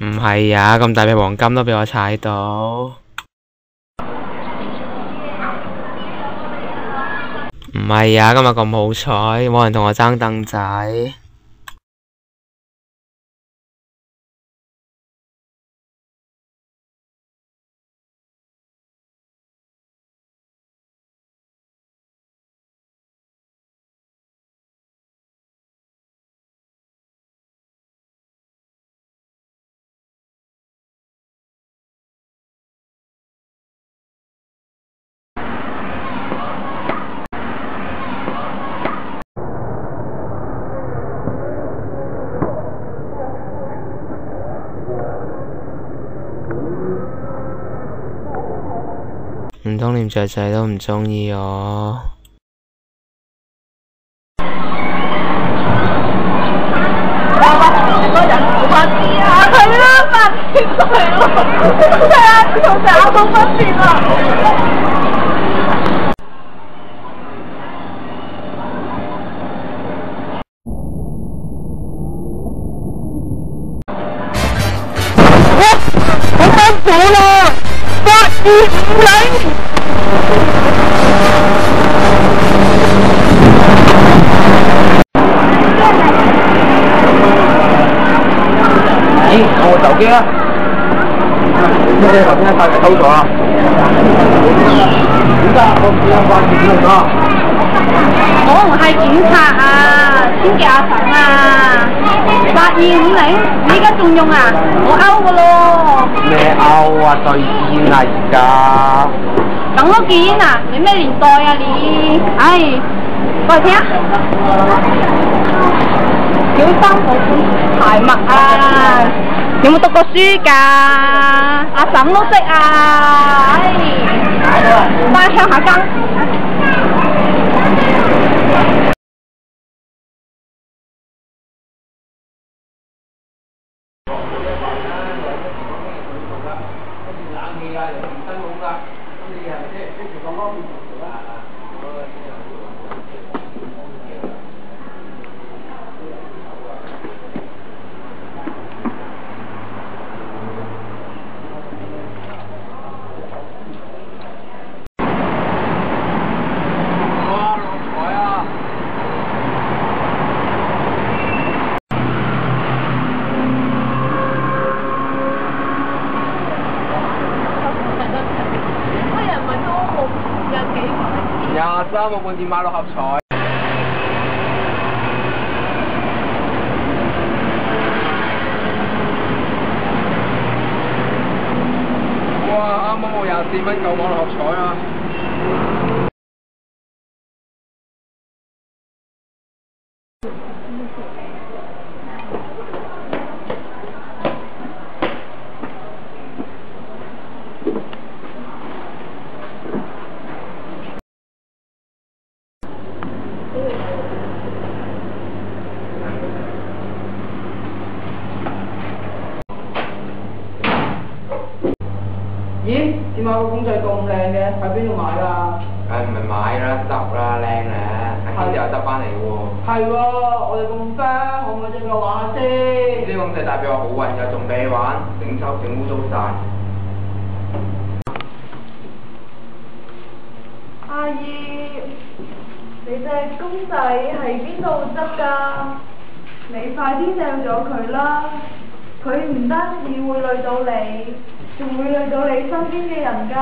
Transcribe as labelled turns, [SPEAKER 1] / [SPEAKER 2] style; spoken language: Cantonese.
[SPEAKER 1] 唔係啊，咁大片黃金都俾我踩到。唔係啊，今日咁好彩，冇人同我爭凳仔。唔通連雀仔都唔鍾意我？
[SPEAKER 2] 個人好發啲啊！係啦，8千歲咯，係啊，同隻鴨冇分別啊！好辛苦啦！8250。
[SPEAKER 3] 咦，我手機啊！咩頭先帶嚟偷咗啊？點解我唔見有掛住佢啊？
[SPEAKER 2] 我唔係警察啊，先叫阿嬸啊！8250，你而家仲用啊？我勾㗎咯。
[SPEAKER 3] 咩勾啊？對煙啊而家。
[SPEAKER 2] 等多件啊！你咩年代啊你？唉，過嚟聽啊！小心我本鞋襪啊！有冇讀過書㗎？阿嬸都識啊！唉，翻去鄉下耕。
[SPEAKER 3] 23個半點買六合彩。哇！啱啱我24蚊夠買六合彩啊！
[SPEAKER 4] 咦？點解個公仔咁靚嘅？喺邊度買㗎？
[SPEAKER 3] 唔係買啦，執啦，靚咧，喺邊度又執翻嚟嘅喎。
[SPEAKER 4] 係喎，我哋咁 friend，可唔可以借俾我玩下先？
[SPEAKER 3] 呢個公仔代表我好運㗎，仲俾你玩，整污糟晒。
[SPEAKER 5] 阿姨，你隻公仔喺邊度執㗎？你快啲掉咗佢啦！佢唔單止會累到你，仲會累到你身邊嘅人㗎。